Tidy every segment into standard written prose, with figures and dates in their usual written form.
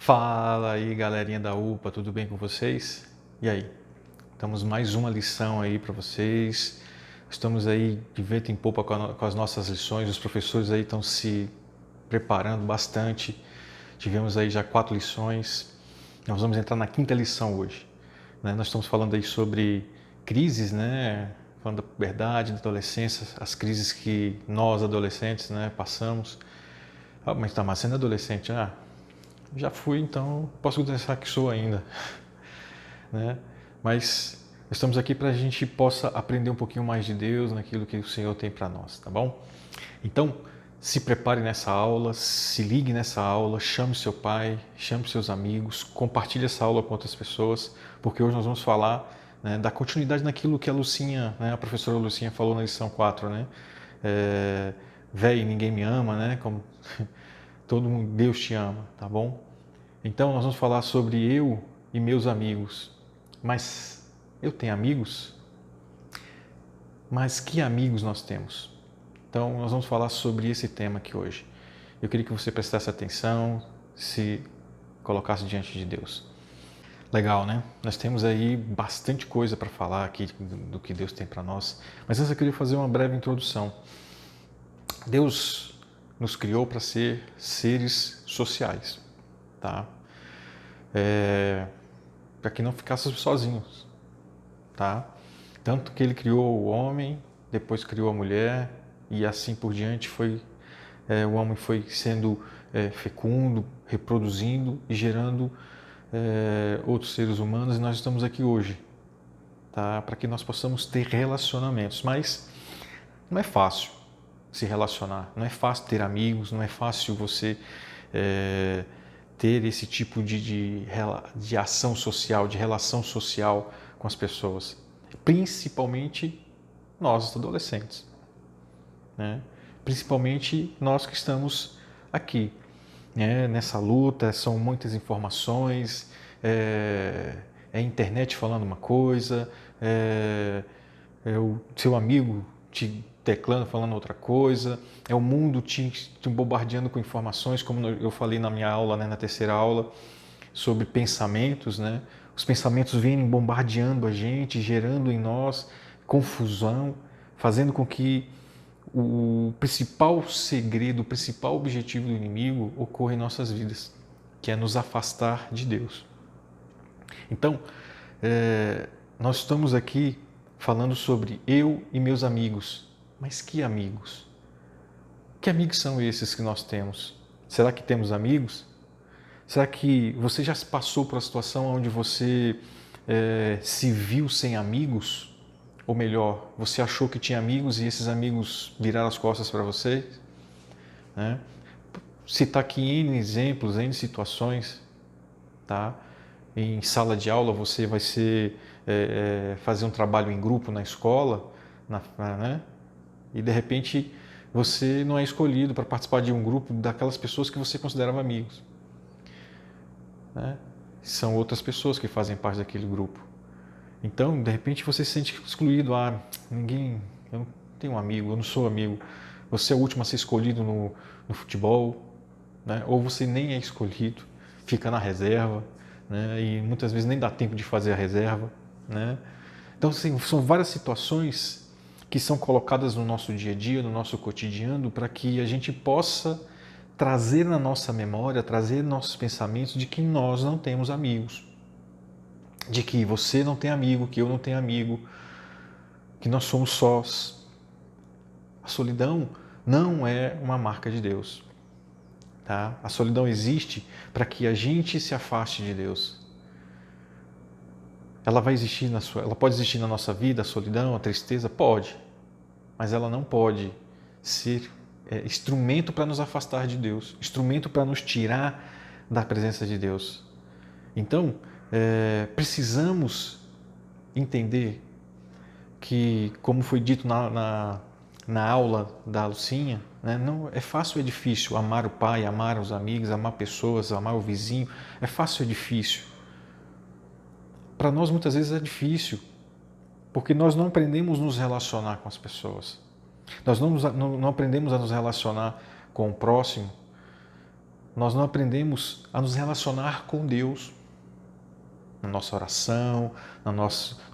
Fala aí, galerinha da UPA, tudo bem com vocês? E aí? Estamos mais uma lição aí para vocês. Estamos aí de vento em popa com as nossas lições. Os professores aí estão se preparando bastante. Tivemos aí já 4 lições. Nós vamos entrar na 5ª lição hoje. Nós estamos falando aí sobre crises, né? Falando da puberdade, da adolescência, as crises que nós adolescentes, né, passamos. Ah, mas tá, mas sendo adolescente, já fui, então posso pensar que sou ainda, né? Mas estamos aqui para a gente possa aprender um pouquinho mais de Deus naquilo que o Senhor tem para nós, tá bom? Então, se prepare nessa aula, se ligue nessa aula, chame seu pai, chame seus amigos, compartilhe essa aula com outras pessoas, porque hoje nós vamos falar, né, da continuidade naquilo que a Lucinha, né, a professora Lucinha falou na lição 4, né? Véi, ninguém me ama, né? Como todo mundo, Deus te ama, tá bom? Então nós vamos falar sobre eu e meus amigos. Mas eu tenho amigos? Mas que amigos nós temos? Então nós vamos falar sobre esse tema aqui hoje. Eu queria que você prestasse atenção, se colocasse diante de Deus. Legal, né? Nós temos aí bastante coisa para falar aqui do que Deus tem para nós. Mas antes eu queria fazer uma breve introdução. Deus nos criou para ser seres sociais, tá? Para que não ficássemos sozinhos, tá? Tanto que ele criou o homem, depois criou a mulher e assim por diante o homem foi sendo fecundo, reproduzindo e gerando outros seres humanos, e nós estamos aqui hoje, tá? Para que nós possamos ter relacionamentos, mas não é fácil se relacionar, não é fácil ter amigos, não é fácil você ter esse tipo de ação social, de relação social com as pessoas, principalmente nós adolescentes, né? Principalmente nós que estamos aqui, né? Nessa luta, são muitas informações, a internet falando uma coisa, o seu amigo te teclando, falando outra coisa, é o mundo te bombardeando com informações, como eu falei na minha aula, né, na 3ª aula, sobre pensamentos, né? Os pensamentos vêm bombardeando a gente, gerando em nós confusão, fazendo com que o principal segredo, o principal objetivo do inimigo ocorra em nossas vidas, que é nos afastar de Deus. Então, nós estamos aqui falando sobre eu e meus amigos. Mas que amigos? Que amigos são esses que nós temos? Será que temos amigos? Será que você já passou por uma situação onde você se viu sem amigos? Ou melhor, você achou que tinha amigos e esses amigos viraram as costas para você? Né? Citar aqui N exemplos, N situações, tá? Em sala de aula você vai fazer um trabalho em grupo na escola, né? E de repente você não é escolhido para participar de um grupo daquelas pessoas que você considerava amigos, né? São outras pessoas que fazem parte daquele grupo. Então, de repente você se sente excluído. Eu não tenho um amigo, eu não sou amigo. Você é o último a ser escolhido no futebol, né? Ou você nem é escolhido, fica na reserva, né? E muitas vezes nem dá tempo de fazer a reserva, né? Então, assim, são várias situações que são colocadas no nosso dia a dia, no nosso cotidiano, para que a gente possa trazer na nossa memória, trazer nossos pensamentos de que nós não temos amigos, de que você não tem amigo, que eu não tenho amigo, que nós somos sós. A solidão não é uma marca de Deus, tá? A solidão existe para que a gente se afaste de Deus. Ela pode existir na nossa vida, a solidão, a tristeza? Pode. Mas ela não pode ser instrumento para nos afastar de Deus, instrumento para nos tirar da presença de Deus. Então, precisamos entender que, como foi dito na aula da Lucinha, né, não é fácil ou é difícil amar o pai, amar os amigos, amar pessoas, amar o vizinho? É fácil ou é difícil? Para nós muitas vezes é difícil, porque nós não aprendemos a nos relacionar com as pessoas. Nós não aprendemos a nos relacionar com o próximo. nós não aprendemos a nos relacionar com Deus na nossa oração, no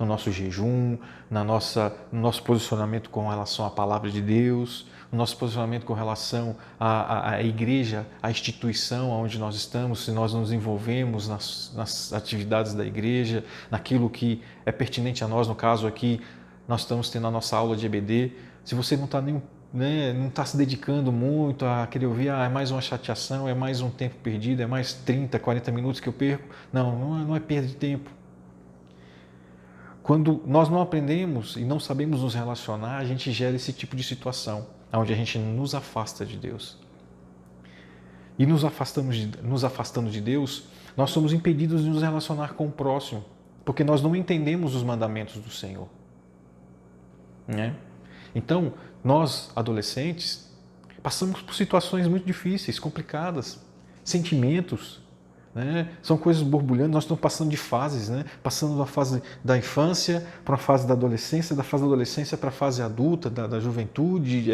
nosso jejum, no nosso posicionamento com relação à palavra de Deus, no nosso posicionamento com relação à igreja, à instituição onde nós estamos, se nós nos envolvemos nas atividades da igreja, naquilo que é pertinente a nós. No caso aqui, nós estamos tendo a nossa aula de EBD. Se você não está não está se dedicando muito a querer ouvir, é mais uma chateação, é mais um tempo perdido, é mais 30, 40 minutos que eu perco. Não é perda de tempo. Quando nós não aprendemos e não sabemos nos relacionar, a gente gera esse tipo de situação, onde a gente nos afasta de Deus. E nos afastando de Deus, nós somos impedidos de nos relacionar com o próximo, porque nós não entendemos os mandamentos do Senhor. Né? Então, nós, adolescentes, passamos por situações muito difíceis, complicadas, sentimentos, né? São coisas borbulhando, nós estamos passando de fases, né? Passando da fase da infância para a fase da adolescência, da fase da adolescência para a fase adulta, da juventude,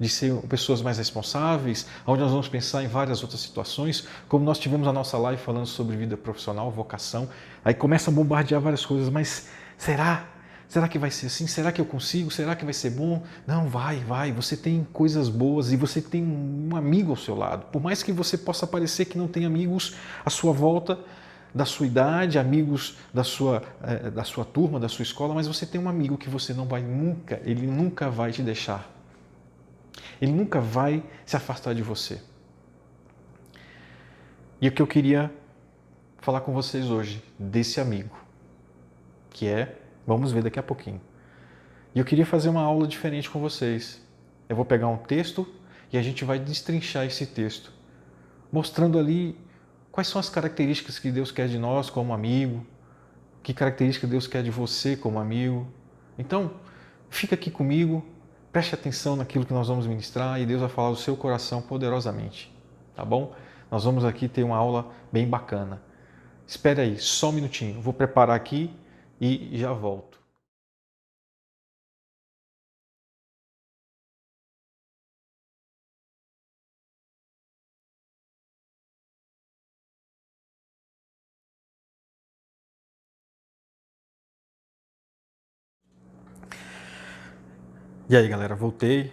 de ser pessoas mais responsáveis, onde nós vamos pensar em várias outras situações, como nós tivemos a nossa live falando sobre vida profissional, vocação, aí começa a bombardear várias coisas, mas será? Será que vai ser assim? Será que eu consigo? Será que vai ser bom? Não, vai. Você tem coisas boas e você tem um amigo ao seu lado. Por mais que você possa parecer que não tem amigos à sua volta, da sua idade, amigos da sua turma, da sua escola, mas você tem um amigo que você não vai nunca, ele nunca vai te deixar. Ele nunca vai se afastar de você. E o que eu queria falar com vocês hoje, desse amigo, que é... Vamos ver daqui a pouquinho. E eu queria fazer uma aula diferente com vocês. Eu vou pegar um texto e a gente vai destrinchar esse texto, mostrando ali quais são as características que Deus quer de nós como amigo, que características Deus quer de você como amigo. Então, fica aqui comigo, preste atenção naquilo que nós vamos ministrar e Deus vai falar do seu coração poderosamente, tá bom? Nós vamos aqui ter uma aula bem bacana. Espera aí, só um minutinho, vou preparar aqui e já volto. E aí, galera, voltei,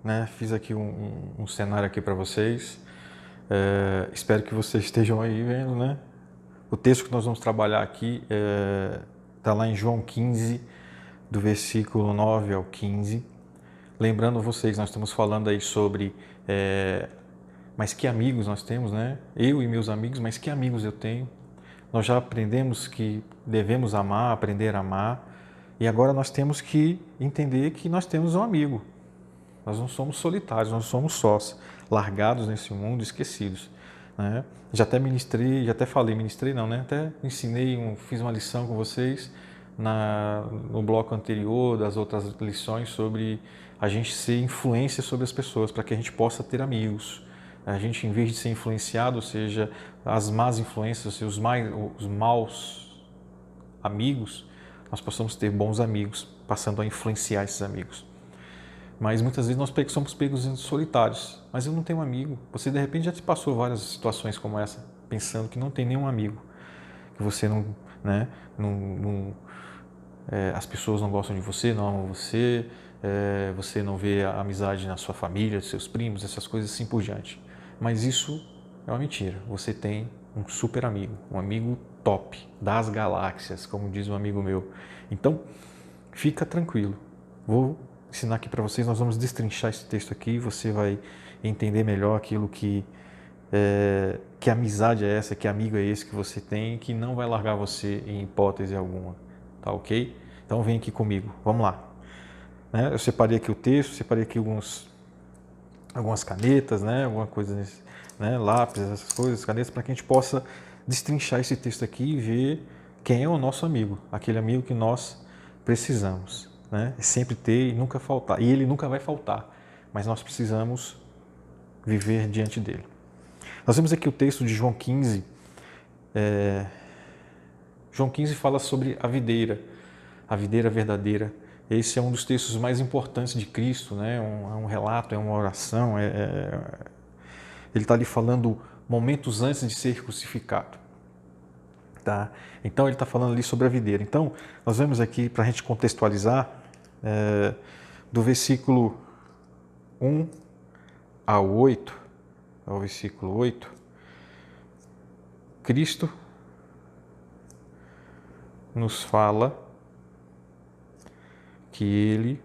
né? Fiz aqui um cenário aqui para vocês. Espero que vocês estejam aí vendo, né? O texto que nós vamos trabalhar aqui está lá em João 15, do versículo 9 ao 15. Lembrando vocês, nós estamos falando aí sobre mas que amigos nós temos, né? Eu e meus amigos, mas que amigos eu tenho? Nós já aprendemos que devemos amar, aprender a amar, e agora nós temos que entender que nós temos um amigo. Nós não somos solitários, nós somos sós, largados nesse mundo, esquecidos. Né? Já até ministrei não, né? Até ensinei, fiz uma lição com vocês no bloco anterior, das outras lições, sobre a gente ser influência sobre as pessoas, para que a gente possa ter amigos. A gente, em vez de ser influenciado, ou seja, as más influências, ou seja, os maus amigos, nós possamos ter bons amigos, passando a influenciar esses amigos. Mas muitas vezes nós somos pegos solitários. Mas eu não tenho um amigo. Você, de repente, já se passou várias situações como essa, pensando que não tem nenhum amigo, que você não, né, as pessoas não gostam de você, não amam você, você não vê a amizade na sua família, seus primos, essas coisas assim por diante. Mas isso é uma mentira. Você tem um super amigo, um amigo top das galáxias, como diz um amigo meu. Então, fica tranquilo. Vou ensinar aqui para vocês, nós vamos destrinchar esse texto aqui, você vai entender melhor aquilo que amizade é essa, que amigo é esse que você tem, que não vai largar você em hipótese alguma, tá ok? Então vem aqui comigo, vamos lá. Eu separei aqui o texto, separei aqui algumas canetas, né? Alguma coisa, né? Lápis, essas coisas, canetas, para que a gente possa destrinchar esse texto aqui e ver quem é o nosso amigo, aquele amigo que nós precisamos, né? Sempre ter e nunca faltar. E ele nunca vai faltar, mas nós precisamos viver diante dele. Nós vemos aqui o texto de João 15. João 15 fala sobre a videira verdadeira. Esse é um dos textos mais importantes de Cristo, né? É um relato, é uma oração. Ele está ali falando momentos antes de ser crucificado. Tá? Então ele está falando ali sobre a videira. Então nós vemos aqui, para a gente contextualizar, do versículo 1 ao 8, ao versículo 8, Cristo nos fala que Ele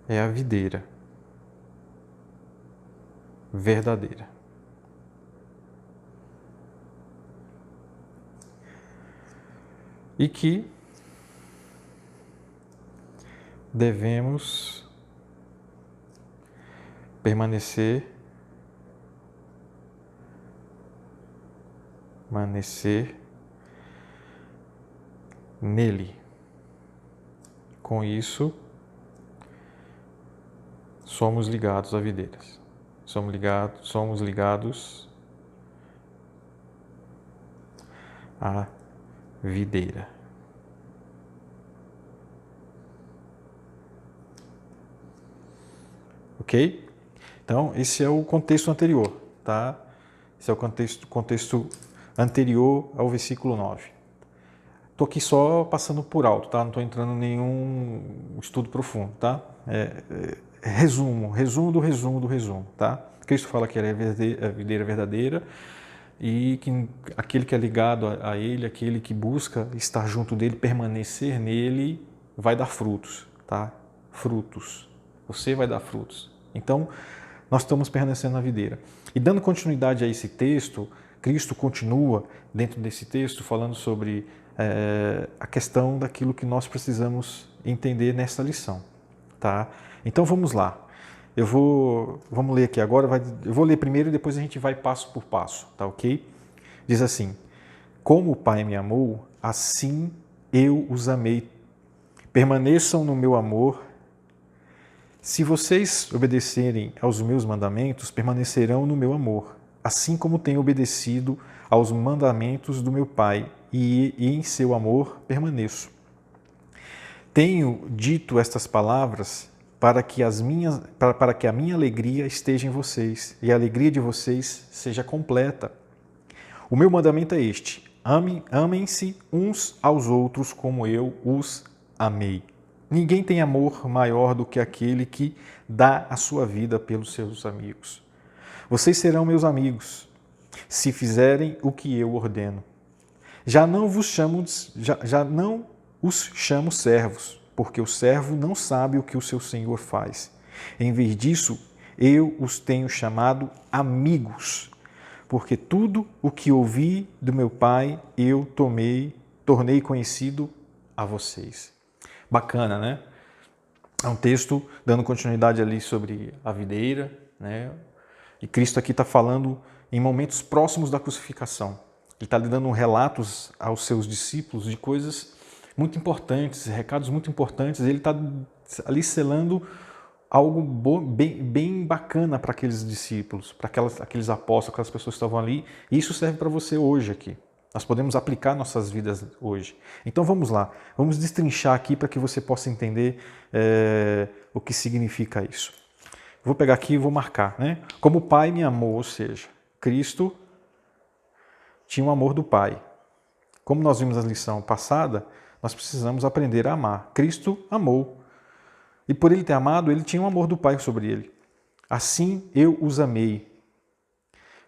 é a videira verdadeira. E que devemos permanecer nele. Com isso, somos ligados a videiras. Somos ligados à videira. Ok? Então, esse é o contexto anterior, tá? Esse é o contexto anterior ao versículo 9. Estou aqui só passando por alto, tá? Não estou entrando em nenhum estudo profundo, tá? Resumo do resumo, tá? Cristo fala que ele é a videira verdadeira e que aquele que é ligado a ele, aquele que busca estar junto dele, permanecer nele, vai dar frutos, tá? Frutos. Você vai dar frutos. Então, nós estamos permanecendo na videira. E dando continuidade a esse texto, Cristo continua dentro desse texto falando sobre a questão daquilo que nós precisamos entender nessa lição, tá? Então vamos lá. Vamos ler aqui agora. Eu vou ler primeiro e depois a gente vai passo por passo, tá ok? Diz assim: como o Pai me amou, assim eu os amei. Permaneçam no meu amor. Se vocês obedecerem aos meus mandamentos, permanecerão no meu amor, assim como tenho obedecido aos mandamentos do meu Pai, e em seu amor permaneço. Tenho dito estas palavras para que a minha alegria esteja em vocês e a alegria de vocês seja completa. O meu mandamento é este: amem-se uns aos outros como eu os amei. Ninguém tem amor maior do que aquele que dá a sua vida pelos seus amigos. Vocês serão meus amigos se fizerem o que eu ordeno. Já não os chamo servos, porque o servo não sabe o que o seu senhor faz. Em vez disso, eu os tenho chamado amigos, porque tudo o que ouvi do meu Pai eu tornei conhecido a vocês. Bacana, né? É um texto dando continuidade ali sobre a videira, né? E Cristo aqui está falando em momentos próximos da crucificação. Ele está dando relatos aos seus discípulos de coisas muito importantes, recados muito importantes. Ele está ali selando algo bem bacana para aqueles discípulos, para aqueles apóstolos, aquelas pessoas que estavam ali. E isso serve para você hoje aqui. Nós podemos aplicar nossas vidas hoje. Então vamos lá, vamos destrinchar aqui para que você possa entender o que significa isso. Vou pegar aqui e vou marcar, né? Como o Pai me amou, ou seja, Cristo tinha o amor do Pai. Como nós vimos na lição passada, nós precisamos aprender a amar. Cristo amou. E por ele ter amado, ele tinha o amor do Pai sobre ele. Assim eu os amei.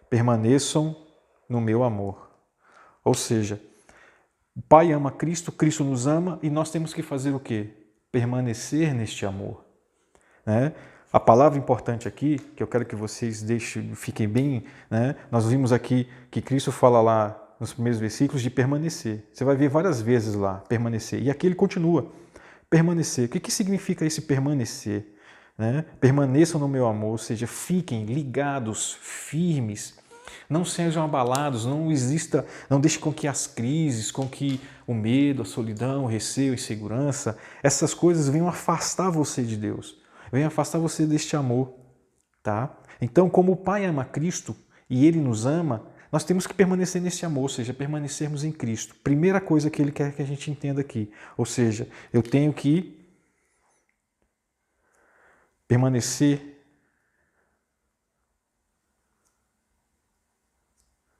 Permaneçam no meu amor. Ou seja, o Pai ama Cristo, Cristo nos ama e nós temos que fazer o quê? Permanecer neste amor. Né? A palavra importante aqui, que eu quero que vocês fiquem bem, né? Nós vimos aqui que Cristo fala lá nos primeiros versículos de permanecer. Você vai ver várias vezes lá, permanecer. E aqui ele continua, permanecer. O que significa esse permanecer? Né? Permaneçam no meu amor, ou seja, fiquem ligados, firmes. Não sejam abalados, não deixe com que as crises, com que o medo, a solidão, o receio, a insegurança, essas coisas venham afastar você de Deus. Vem afastar você deste amor, tá? Então, como o Pai ama Cristo e Ele nos ama, nós temos que permanecer nesse amor, ou seja, permanecermos em Cristo. Primeira coisa que Ele quer que a gente entenda aqui, ou seja, eu tenho que permanecer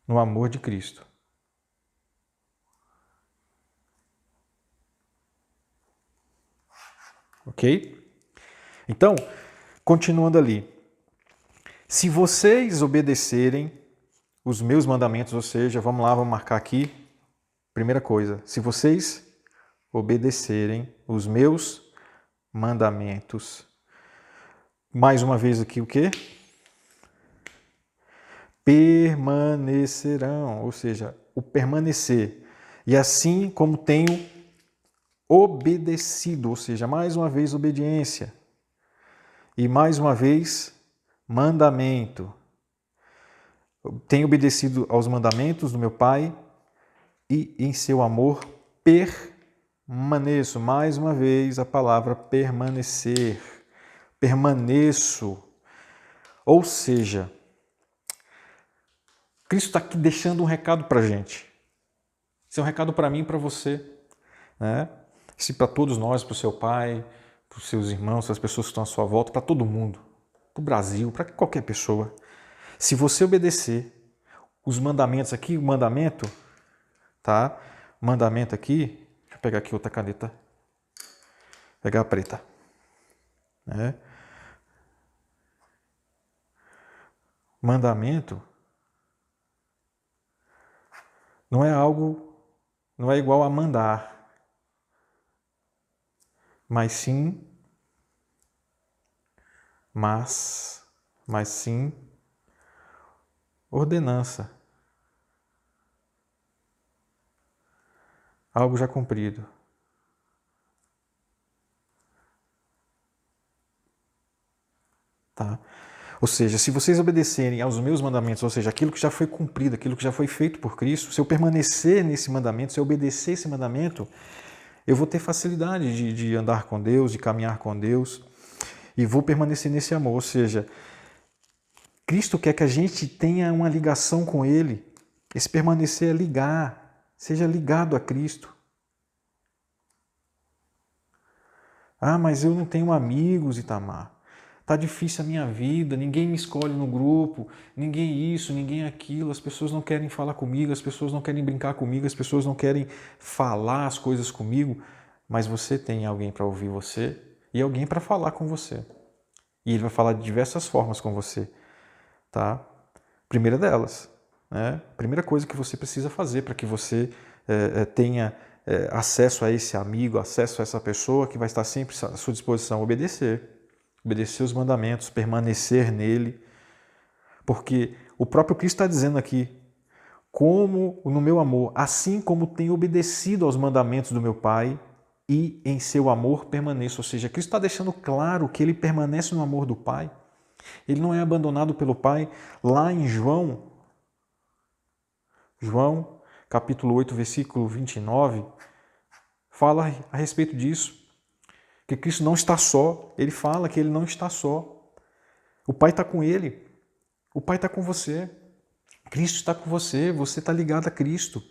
no amor de Cristo. Ok? Então, continuando ali. Se vocês obedecerem os meus mandamentos, ou seja, vamos lá, vamos marcar aqui. Primeira coisa, se vocês obedecerem os meus mandamentos. Mais uma vez aqui o quê? Permanecerão, ou seja, o permanecer. E assim como tenho obedecido, ou seja, mais uma vez obediência. E mais uma vez mandamento. Tenho obedecido aos mandamentos do meu Pai e em seu amor permaneço. Mais uma vez a palavra permanecer. Permaneço. Ou seja, Cristo está aqui deixando um recado para a gente. Esse é um recado para mim e para você. Né? Esse para todos nós, para o seu pai, para os seus irmãos, para as pessoas que estão à sua volta, para todo mundo. Para o Brasil, para qualquer pessoa. Se você obedecer os mandamentos aqui, o mandamento, tá? Mandamento aqui, deixa eu pegar aqui outra caneta. Vou pegar a preta. Né? Mandamento não é algo, não é igual a mandar, mas sim, ordenança. Algo já cumprido. Tá? Ou seja, se vocês obedecerem aos meus mandamentos, ou seja, aquilo que já foi cumprido, aquilo que já foi feito por Cristo, se eu permanecer nesse mandamento, se eu obedecer esse mandamento, eu vou ter facilidade de andar com Deus, de caminhar com Deus, e vou permanecer nesse amor. Ou seja, Cristo quer que a gente tenha uma ligação com Ele. Esse permanecer é ligar, seja ligado a Cristo. Ah, mas eu não tenho amigos, Itamar. Tá difícil a minha vida, ninguém me escolhe no grupo, ninguém isso, ninguém aquilo, as pessoas não querem falar comigo, as pessoas não querem brincar comigo, as pessoas não querem falar as coisas comigo, mas você tem alguém para ouvir você e alguém para falar com você. E ele vai falar de diversas formas com você, tá? Primeira delas, né? Primeira coisa que você precisa fazer para que você tenha acesso a esse amigo, acesso a essa pessoa que vai estar sempre à sua disposição, obedecer os mandamentos, permanecer nele, porque o próprio Cristo está dizendo aqui, como no meu amor, assim como tenho obedecido aos mandamentos do meu Pai e em seu amor permaneço. Ou seja, Cristo está deixando claro que ele permanece no amor do Pai, ele não é abandonado pelo Pai. Lá em João capítulo 8, versículo 29, fala a respeito disso. Que Cristo não está só, ele fala que ele não está só. O Pai está com ele, o Pai está com você, Cristo está com você, você está ligado a Cristo.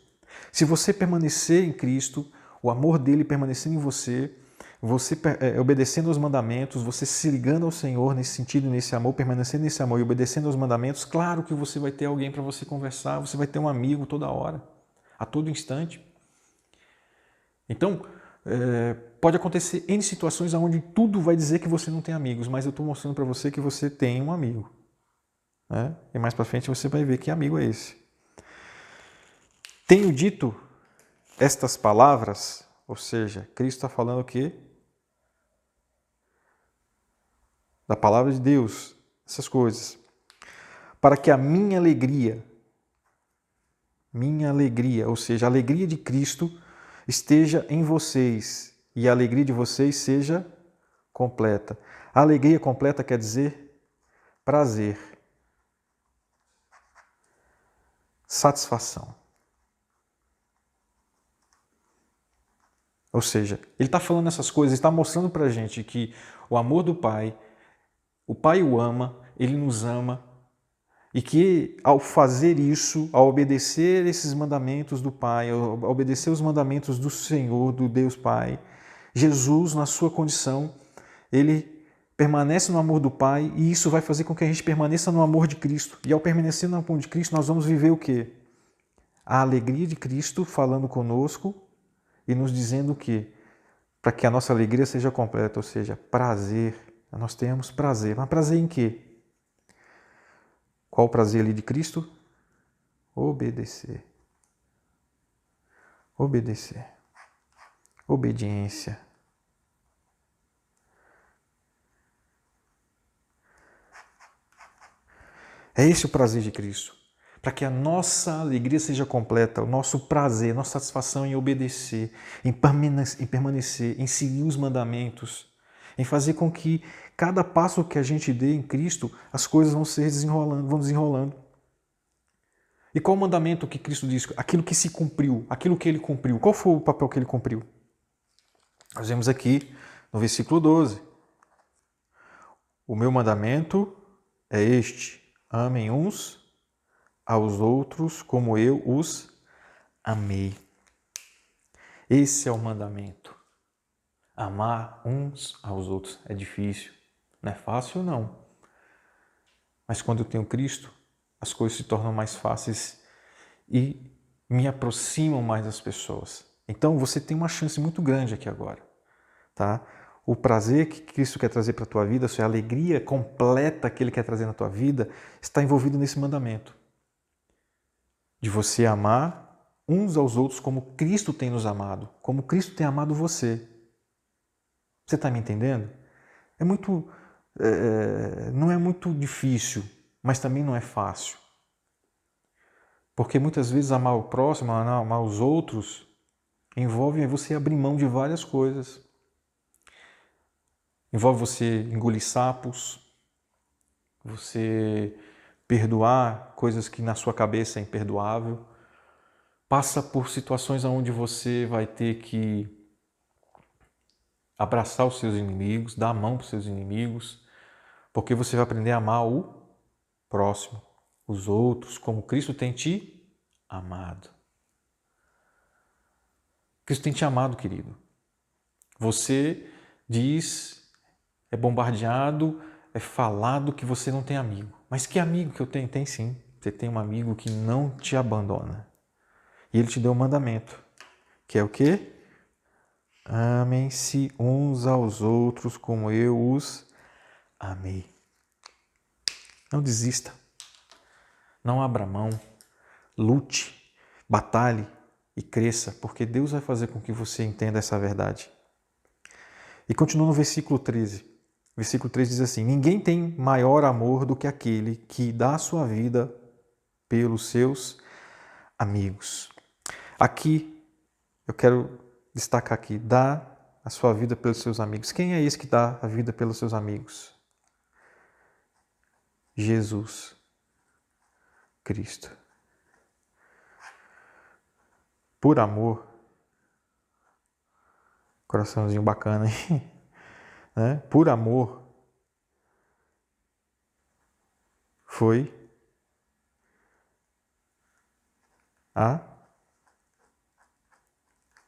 Se você permanecer em Cristo, o amor dele permanecer em você, você obedecendo aos mandamentos, você se ligando ao Senhor nesse sentido, nesse amor, permanecendo nesse amor e obedecendo aos mandamentos, claro que você vai ter alguém para você conversar, você vai ter um amigo toda hora, a todo instante. Então, pode acontecer N situações onde tudo vai dizer que você não tem amigos, mas eu estou mostrando para você que você tem um amigo. Né? E mais para frente você vai ver que amigo é esse. Tenho dito estas palavras, ou seja, Cristo está falando o quê? Da palavra de Deus, essas coisas. Para que a minha alegria, ou seja, a alegria de Cristo esteja em vocês e a alegria de vocês seja completa. A alegria completa quer dizer prazer, satisfação. Ou seja, ele está falando essas coisas, está mostrando para a gente que o amor do Pai, o Pai o ama, ele nos ama, e que ao fazer isso, ao obedecer esses mandamentos do Pai, ao obedecer os mandamentos do Senhor, do Deus Pai, Jesus, na sua condição, ele permanece no amor do Pai e isso vai fazer com que a gente permaneça no amor de Cristo. E ao permanecer no amor de Cristo, nós vamos viver o quê? A alegria de Cristo falando conosco e nos dizendo que, para que a nossa alegria seja completa, ou seja, prazer, nós tenhamos prazer. Mas prazer em quê? Qual o prazer ali de Cristo? Obedecer. Obedecer. Obediência. É esse o prazer de Cristo. Para que a nossa alegria seja completa, o nosso prazer, nossa satisfação em obedecer, em permanecer, em seguir os mandamentos, em fazer com que cada passo que a gente dê em Cristo, as coisas vão se desenrolando, vão desenrolando. E qual o mandamento que Cristo diz? Aquilo que se cumpriu, aquilo que ele cumpriu. Qual foi o papel que ele cumpriu? Nós vemos aqui no versículo 12. O meu mandamento é este: amem uns aos outros como eu os amei. Esse é o mandamento. Amar uns aos outros é difícil. Não é fácil, não. Mas quando eu tenho Cristo, as coisas se tornam mais fáceis e me aproximam mais das pessoas. Então você tem uma chance muito grande aqui agora, tá? O prazer que Cristo quer trazer para a tua vida, a alegria completa que Ele quer trazer na tua vida, está envolvido nesse mandamento. De você amar uns aos outros como Cristo tem nos amado, como Cristo tem amado você. Você está me entendendo? Não é muito difícil, mas também não é fácil. Porque muitas vezes amar o próximo, amar os outros, envolve você abrir mão de várias coisas. Envolve você engolir sapos, você perdoar coisas que na sua cabeça é imperdoável. Passa por situações onde você vai ter que abraçar os seus inimigos, dar a mão para os seus inimigos, porque você vai aprender a amar o próximo, os outros, como Cristo tem te amado. Cristo tem te amado, querido. Você diz, é bombardeado, é falado que você não tem amigo. Mas que amigo que eu tenho? Tem sim. Você tem um amigo que não te abandona. E ele te deu um mandamento, que é o quê? Amem-se uns aos outros como eu os amei. Não desista. Não abra mão. Lute, batalhe e cresça, porque Deus vai fazer com que você entenda essa verdade. E continua no versículo 13. Versículo 13 diz assim: ninguém tem maior amor do que aquele que dá a sua vida pelos seus amigos. Aqui, eu quero destacar aqui, dá a sua vida pelos seus amigos. Quem é esse que dá a vida pelos seus amigos? Jesus Cristo. Por amor, coraçãozinho bacana aí, né? Por amor, foi a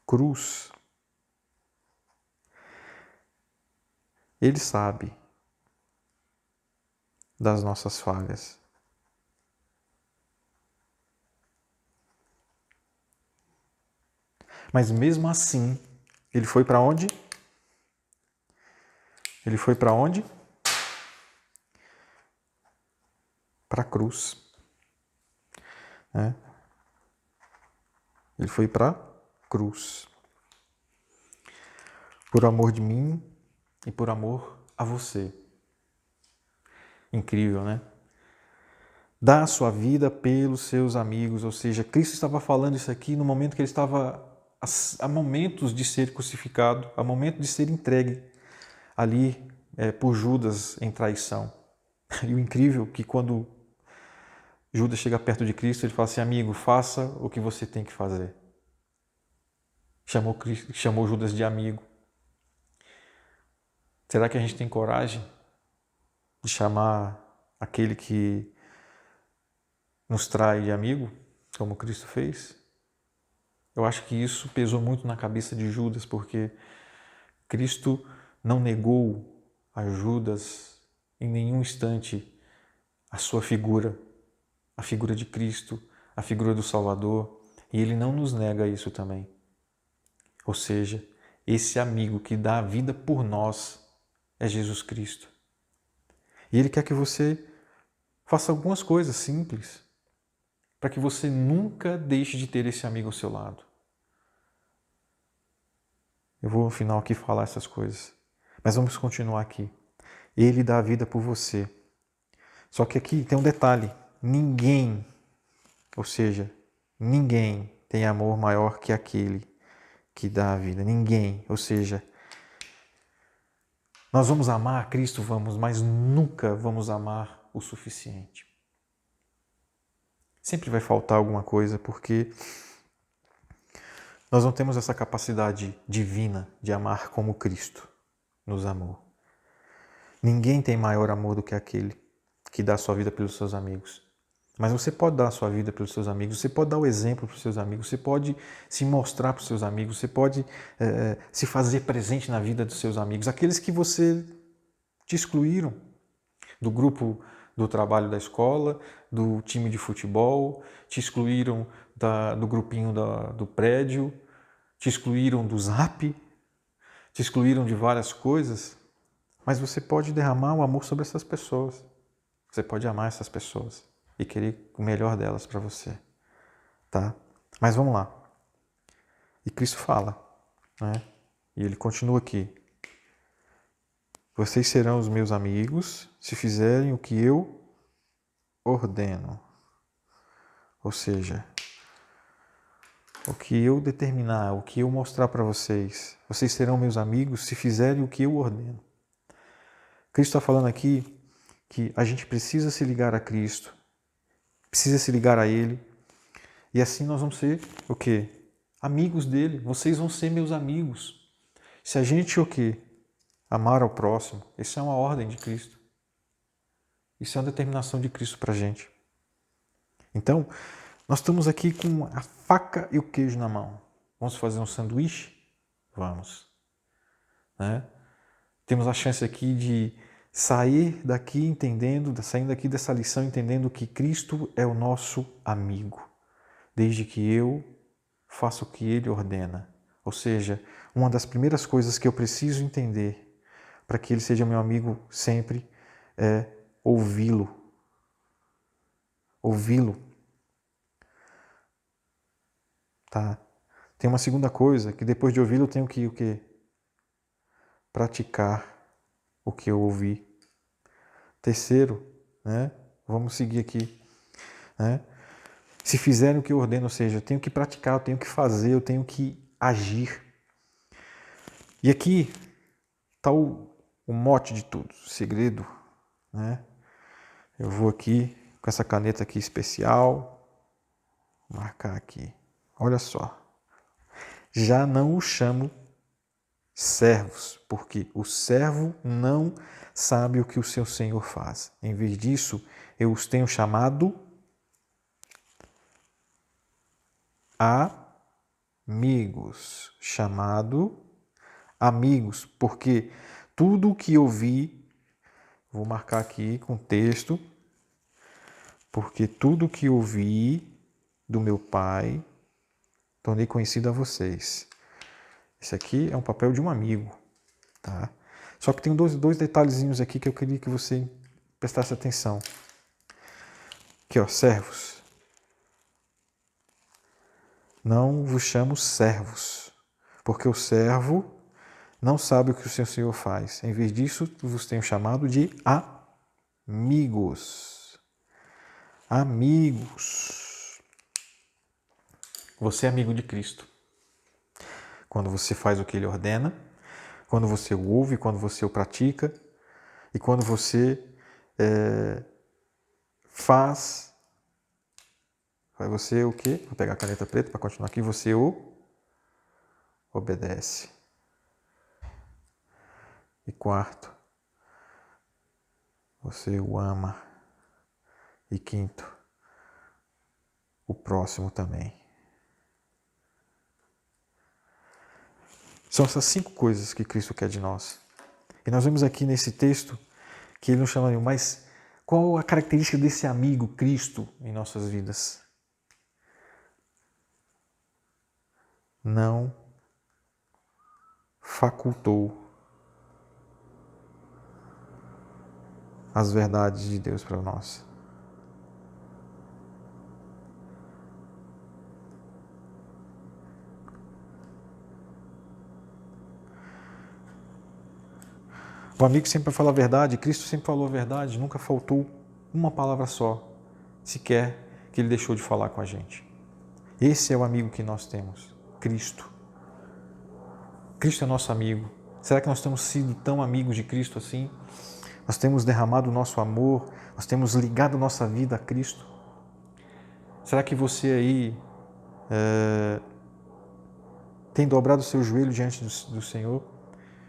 cruz. Ele sabe das nossas falhas. Mas mesmo assim, ele foi para onde? Ele foi para onde? Para a cruz. Ele foi para a cruz. Por amor de mim e por amor a você. Incrível, né? Dá a sua vida pelos seus amigos, ou seja, Cristo estava falando isso aqui no momento que ele estava a momentos de ser crucificado, a momento de ser entregue ali por Judas em traição. E o incrível é que quando Judas chega perto de Cristo, ele fala assim: amigo, faça o que você tem que fazer. Chamou Judas de amigo. Será que a gente tem coragem de chamar aquele que nos trai de amigo, como Cristo fez? Eu acho que isso pesou muito na cabeça de Judas, porque Cristo não negou a Judas em nenhum instante a sua figura, a figura de Cristo, a figura do Salvador. E Ele não nos nega isso também. Ou seja, esse amigo que dá a vida por nós é Jesus Cristo. E Ele quer que você faça algumas coisas simples para que você nunca deixe de ter esse amigo ao seu lado. Eu vou no final aqui falar essas coisas, mas vamos continuar aqui. Ele dá a vida por você. Só que aqui tem um detalhe: ninguém, ou seja, ninguém tem amor maior que aquele que dá a vida. Ninguém, ou seja, nós vamos amar a Cristo, vamos, mas nunca vamos amar o suficiente. Sempre vai faltar alguma coisa, porque nós não temos essa capacidade divina de amar como Cristo nos amou. Ninguém tem maior amor do que aquele que dá a sua vida pelos seus amigos. Mas você pode dar a sua vida pelos seus amigos, você pode dar o exemplo para os seus amigos, você pode se mostrar para os seus amigos, você pode se fazer presente na vida dos seus amigos, aqueles que você te excluíram do grupo do trabalho da escola, do time de futebol, te excluíram do grupinho do prédio, te excluíram do Zap, te excluíram de várias coisas, mas você pode derramar o amor sobre essas pessoas. Você pode amar essas pessoas e querer o melhor delas para você, tá? Mas vamos lá. E Cristo fala, né? E Ele continua aqui. Vocês serão os meus amigos se fizerem o que eu ordeno. Ou seja, o que eu determinar, o que eu mostrar para vocês. Vocês serão meus amigos se fizerem o que eu ordeno. Cristo está falando aqui que a gente precisa se ligar a Cristo, precisa se ligar a Ele, e assim nós vamos ser o quê? Amigos dele. Vocês vão ser meus amigos. Se a gente o quê? Amar ao próximo. Isso é uma ordem de Cristo. Isso é uma determinação de Cristo para a gente. Então, nós estamos aqui com a faca e o queijo na mão. Vamos fazer um sanduíche? Vamos. Né? Temos a chance aqui de sair daqui saindo daqui dessa lição entendendo que Cristo é o nosso amigo, desde que eu faça o que Ele ordena. Ou seja, uma das primeiras coisas que eu preciso entender para que Ele seja meu amigo sempre é ouvi-lo. Ouvi-lo. Tá? Tem uma segunda coisa, que depois de ouvi-lo eu tenho que o quê? Praticar o que eu ouvi. Terceiro, né? Vamos seguir aqui, né? Se fizerem o que eu ordeno, ou seja, eu tenho que praticar, eu tenho que fazer, eu tenho que agir. E aqui está o mote de tudo, o segredo, né? Eu vou aqui com essa caneta aqui especial, marcar aqui. Olha só. Já não o chamo servos, porque o servo não sabe o que o seu senhor faz. Em vez disso, eu os tenho chamado amigos. Amigos, porque tudo o que eu vi, vou marcar aqui com texto, porque tudo o que eu vi do meu Pai, tornei conhecido a vocês. Esse aqui é um papel de um amigo, tá? Só que tem dois detalhezinhos aqui que eu queria que você prestasse atenção. Aqui, ó, servos. Não vos chamo servos, porque o servo não sabe o que o seu senhor faz. Em vez disso, vos tenho chamado de amigos. Amigos. Você é amigo de Cristo. Quando você faz o que Ele ordena, quando você o ouve, quando você o pratica e quando você faz você o quê? Vou pegar a caneta preta para continuar aqui. Você o obedece. E quarto, você o ama. E quinto, o próximo também. São essas 5 coisas que Cristo quer de nós. E nós vemos aqui nesse texto que Ele nos chama de, mas qual a característica desse amigo Cristo em nossas vidas? não facultou as verdades de Deus para nós. O amigo sempre fala a verdade, Cristo sempre falou a verdade, nunca faltou uma palavra só, sequer que ele deixou de falar com a gente. Esse é o amigo que nós temos, Cristo. Cristo é nosso amigo. Será que nós temos sido tão amigos de Cristo assim? Nós temos derramado o nosso amor, nós temos ligado nossa vida a Cristo? Será que você aí tem dobrado o seu joelho diante do Senhor?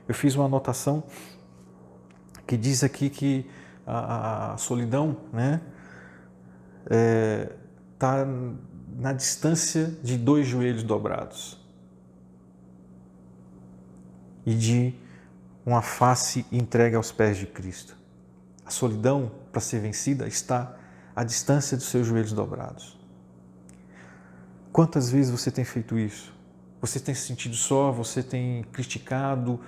Eu fiz uma anotação que diz aqui que a solidão, né, está na distância de 2 joelhos dobrados e de uma face entregue aos pés de Cristo. A solidão, para ser vencida, está à distância dos seus joelhos dobrados. Quantas vezes você tem feito isso? Você tem se sentido só, você tem criticado,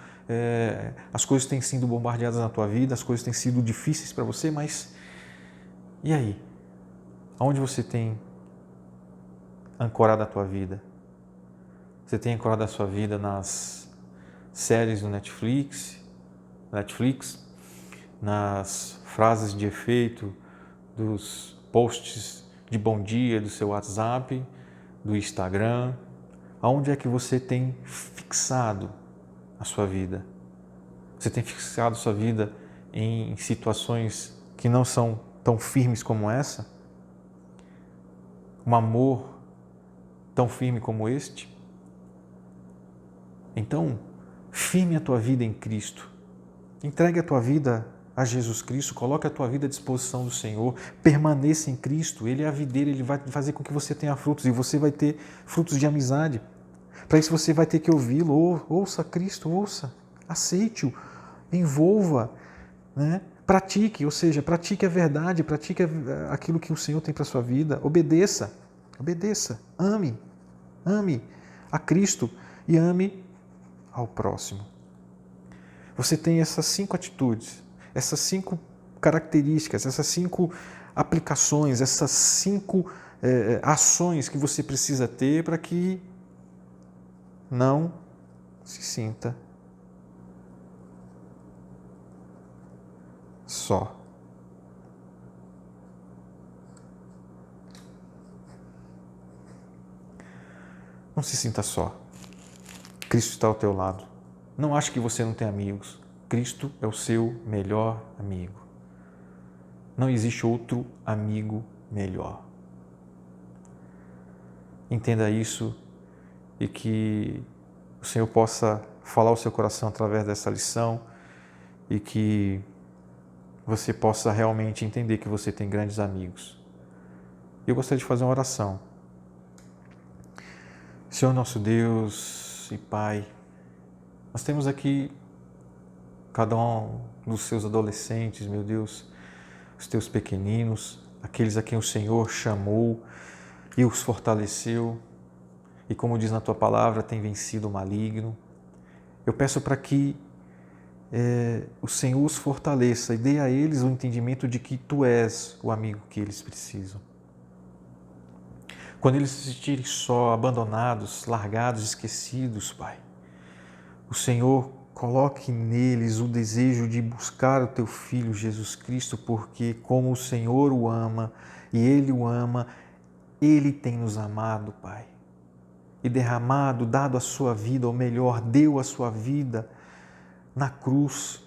as coisas têm sido bombardeadas na tua vida, as coisas têm sido difíceis para você, mas e aí? Aonde você tem ancorado a tua vida? Você tem ancorado a sua vida nas séries do Netflix, nas frases de efeito dos posts de bom dia do seu WhatsApp, do Instagram? Aonde é que você tem fixado a sua vida? Você tem fixado a sua vida em situações que não são tão firmes como essa? Um amor tão firme como este? Então, firme a tua vida em Cristo. Entregue a tua vida a Jesus Cristo, coloque a tua vida à disposição do Senhor, permaneça em Cristo, Ele é a videira, Ele vai fazer com que você tenha frutos e você vai ter frutos de amizade. Para isso você vai ter que ouvi-lo, ouça Cristo, ouça, aceite-o, envolva, né? Pratique, ou seja, pratique a verdade, pratique aquilo que o Senhor tem para a sua vida, obedeça, ame a Cristo e ame ao próximo. Você tem essas 5 atitudes, essas 5 características, essas 5 aplicações, essas 5 ações que você precisa ter para que não se sinta só. Não se sinta só. Cristo está ao teu lado. Não ache que você não tem amigos. Cristo é o seu melhor amigo. Não existe outro amigo melhor. Entenda isso e que o Senhor possa falar ao seu coração através dessa lição e que você possa realmente entender que você tem grandes amigos. Eu gostaria de fazer uma oração. Senhor nosso Deus e Pai, nós temos aqui cada um dos seus adolescentes, meu Deus, os teus pequeninos, aqueles a quem o Senhor chamou e os fortaleceu e, como diz na tua palavra, tem vencido o maligno. Eu peço para que o Senhor os fortaleça e dê a eles o entendimento de que tu és o amigo que eles precisam. Quando eles se sentirem só, abandonados, largados, esquecidos, Pai, o Senhor coloque neles o desejo de buscar o teu Filho Jesus Cristo, porque como o Senhor o ama e Ele o ama, Ele tem nos amado, Pai, e derramado, dado a sua vida, ou melhor, deu a sua vida na cruz.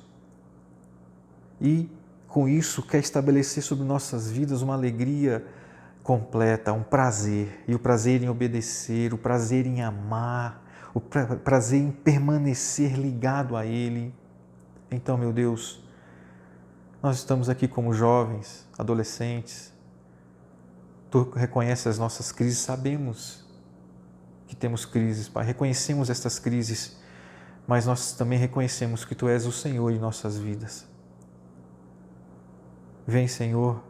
E com isso quer estabelecer sobre nossas vidas uma alegria completa, um prazer, e o prazer em obedecer, o prazer em amar, o prazer em permanecer ligado a Ele. Então, meu Deus, nós estamos aqui como jovens, adolescentes. Tu reconheces as nossas crises, sabemos que temos crises, Pai, reconhecemos estas crises, mas nós também reconhecemos que Tu és o Senhor em nossas vidas. Vem, Senhor,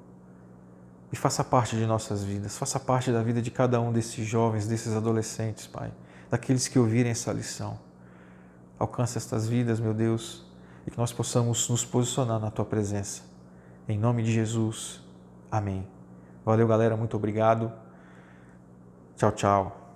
e faça parte de nossas vidas, faça parte da vida de cada um desses jovens, desses adolescentes, Pai. daqueles que ouvirem essa lição. Alcança estas vidas, meu Deus, e que nós possamos nos posicionar na Tua presença. Em nome de Jesus. Amém. Valeu, galera. Muito obrigado. Tchau, tchau.